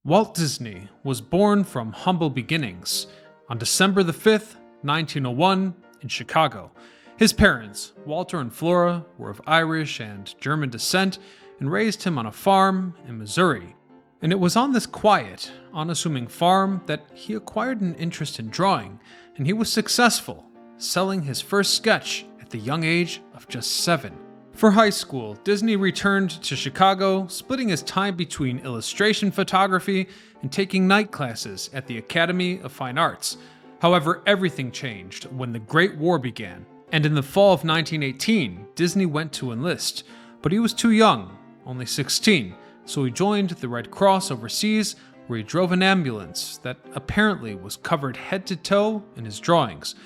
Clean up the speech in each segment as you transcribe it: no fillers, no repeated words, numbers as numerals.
Walt Disney was born from humble beginnings on December the 5th, 1901, in Chicago. His parents, Walter and Flora, were of Irish and German descent and raised him on a farm in Missouri. And it was on this quiet, unassuming farm that he acquired an interest in drawing, and he was successful, selling his first sketch at the young age of just 7. For high school, Disney returned to Chicago, splitting his time between illustration photography and taking night classes at the Academy of Fine Arts. However, everything changed when the Great War began, and in the fall of 1918, Disney went to enlist, but he was too young, only 16, so he joined the Red Cross overseas, where he drove an ambulance that apparently was covered head to toe in his drawings.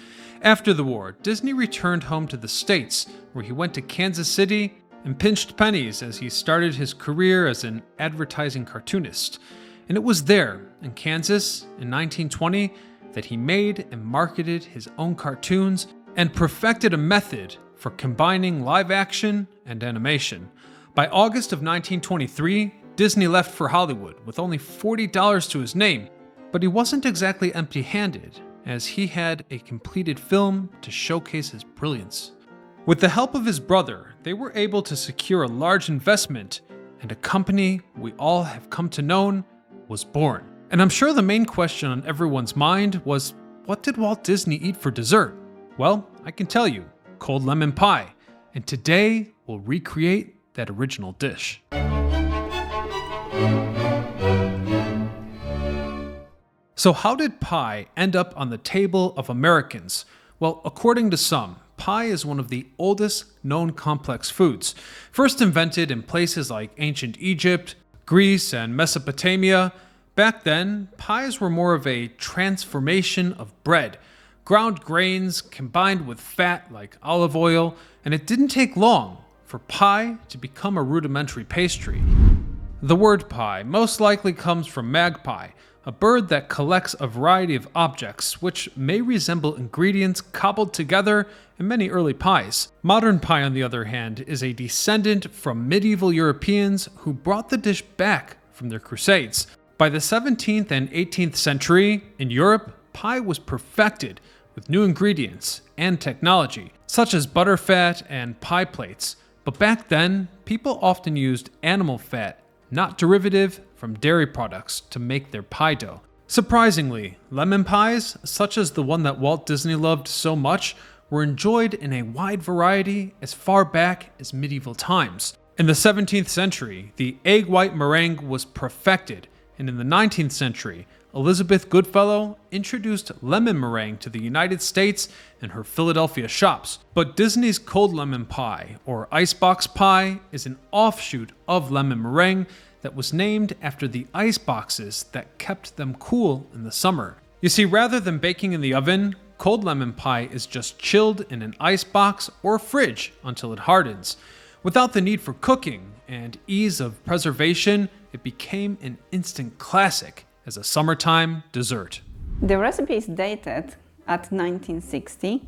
After the war, Disney returned home to the States, where he went to Kansas City and pinched pennies as he started his career as an advertising cartoonist. And it was there, in Kansas, in 1920, that he made and marketed his own cartoons and perfected a method for combining live action and animation. By August of 1923, Disney left for Hollywood with only $40 to his name, but he wasn't exactly empty-handed, as he had a completed film to showcase his brilliance. With the help of his brother, they were able to secure a large investment, and a company we all have come to know was born. And I'm sure the main question on everyone's mind was, what did Walt Disney eat for dessert? Well, I can tell you, cold lemon pie. And today, we'll recreate that original dish. So how did pie end up on the table of Americans? Well, according to some, pie is one of the oldest known complex foods. First invented in places like ancient Egypt, Greece, and Mesopotamia. Back then, pies were more of a transformation of bread, ground grains combined with fat like olive oil, and it didn't take long for pie to become a rudimentary pastry. The word pie most likely comes from magpie, a bird that collects a variety of objects which may resemble ingredients cobbled together in many early pies. Modern pie, on the other hand, is a descendant from medieval Europeans who brought the dish back from their crusades. By the 17th and 18th century, in Europe, pie was perfected with new ingredients and technology, such as butterfat and pie plates. But back then, people often used animal fat, not derivative from dairy products, to make their pie dough. Surprisingly, lemon pies, such as the one that Walt Disney loved so much, were enjoyed in a wide variety as far back as medieval times. In the 17th century, the egg white meringue was perfected, and in the 19th century, Elizabeth Goodfellow introduced lemon meringue to the United States in her Philadelphia shops. But Disney's cold lemon pie, or icebox pie, is an offshoot of lemon meringue that was named after the ice boxes that kept them cool in the summer. You see, rather than baking in the oven, cold lemon pie is just chilled in an ice box or fridge until it hardens. Without the need for cooking and ease of preservation, it became an instant classic as a summertime dessert. The recipe is dated at 1960,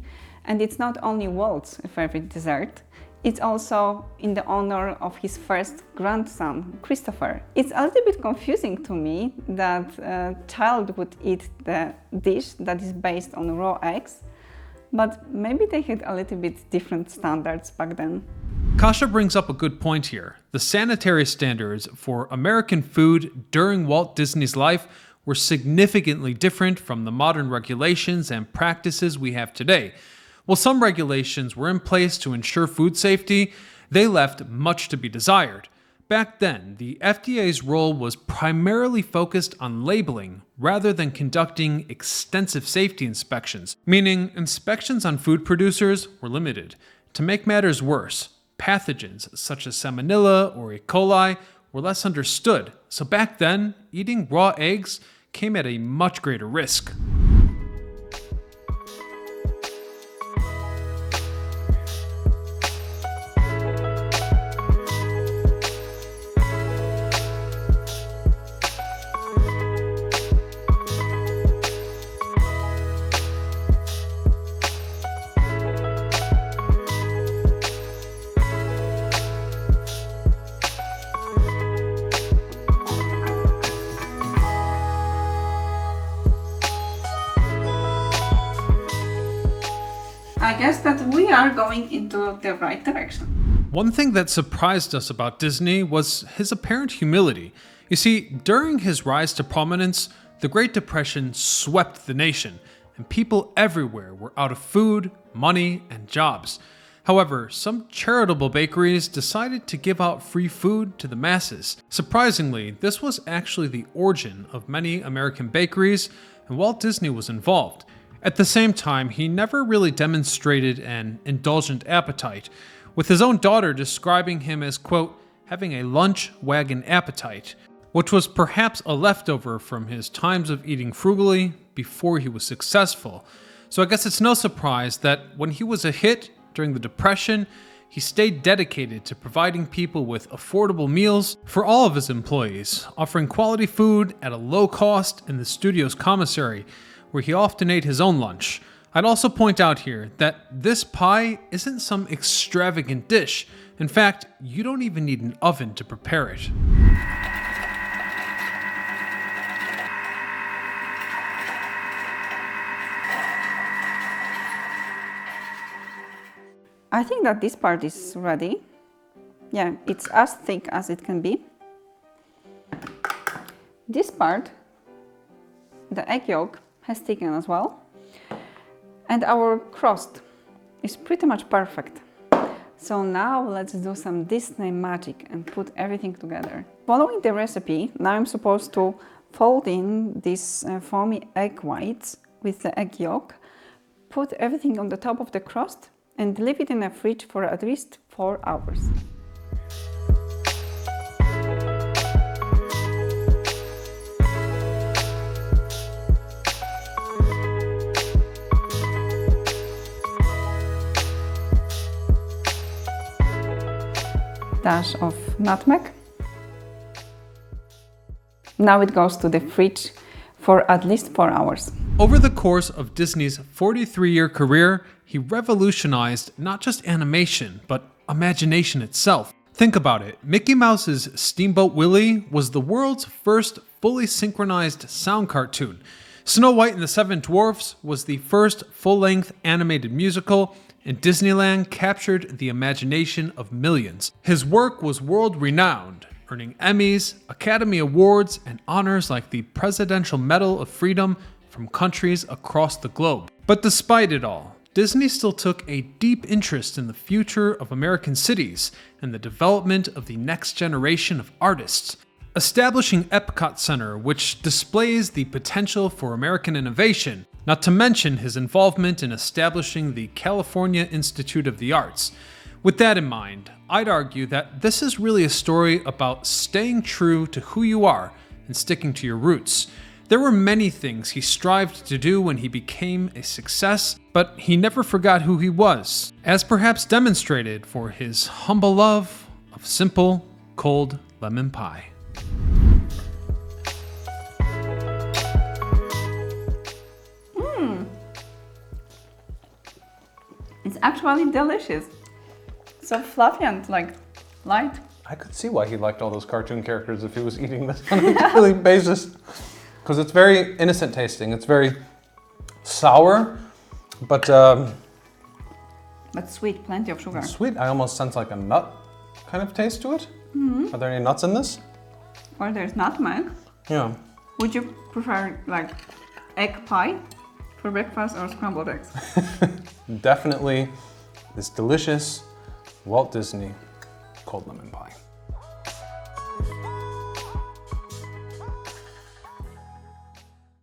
and it's not only Walt's favorite dessert, it's also in the honor of his first grandson, Christopher. It's a little bit confusing to me that a child would eat the dish that is based on raw eggs, but maybe they had a little bit different standards back then. Kasha brings up a good point here. The sanitary standards for American food during Walt Disney's life were significantly different from the modern regulations and practices we have today. While some regulations were in place to ensure food safety, they left much to be desired. Back then, the FDA's role was primarily focused on labeling rather than conducting extensive safety inspections, meaning inspections on food producers were limited. To make matters worse, pathogens such as Salmonella or E. coli were less understood, so back then, eating raw eggs came at a much greater risk. guess that we are going into the right direction. One thing that surprised us about Disney was his apparent humility. You see, during his rise to prominence, the Great Depression swept the nation, and people everywhere were out of food, money, and jobs. However, some charitable bakeries decided to give out free food to the masses. Surprisingly, this was actually the origin of many American bakeries, and Walt Disney was involved. At the same time, he never really demonstrated an indulgent appetite, with his own daughter describing him as, quote, having a lunch wagon appetite, which was perhaps a leftover from his times of eating frugally before he was successful. So I guess it's no surprise that when he was a hit during the Depression, he stayed dedicated to providing people with affordable meals for all of his employees, offering quality food at a low cost in the studio's commissary, where he often ate his own lunch. I'd also point out here that this pie isn't some extravagant dish. In fact, you don't even need an oven to prepare it. I think that this part is ready. Yeah, it's as thick as it can be. This part, the egg yolk, has thickened as well. And our crust is pretty much perfect. So now let's do some Disney magic and put everything together. Following the recipe, now I'm supposed to fold in these foamy egg whites with the egg yolk, put everything on the top of the crust, and leave it in the fridge for at least 4 hours. Dash of nutmeg. Now it goes to the fridge for at least 4 hours. Over the course of Disney's 43-year career, he revolutionized not just animation, but imagination itself. Think about it. Mickey Mouse's Steamboat Willie was the world's first fully synchronized sound cartoon. Snow White and the Seven Dwarfs was the first full-length animated musical, and Disneyland captured the imagination of millions. His work was world-renowned, earning Emmys, Academy Awards, and honors like the Presidential Medal of Freedom from countries across the globe. But despite it all, Disney still took a deep interest in the future of American cities and the development of the next generation of artists, establishing Epcot Center, which displays the potential for American innovation, not to mention his involvement in establishing the California Institute of the Arts. With that in mind, I'd argue that this is really a story about staying true to who you are and sticking to your roots. There were many things he strived to do when he became a success, but he never forgot who he was, as perhaps demonstrated for his humble love of simple, cold lemon pie. It's actually delicious. So fluffy and like light. I could see why he liked all those cartoon characters if he was eating this on a daily basis. Because it's very innocent tasting. It's very sour, but sweet, plenty of sugar. sweet. I almost sense like a nut kind of taste to it. Are there any nuts in this? Or there's nutmeg. Yeah. Would you prefer like egg pie for breakfast or scrambled eggs? Definitely this delicious Walt Disney cold lemon pie.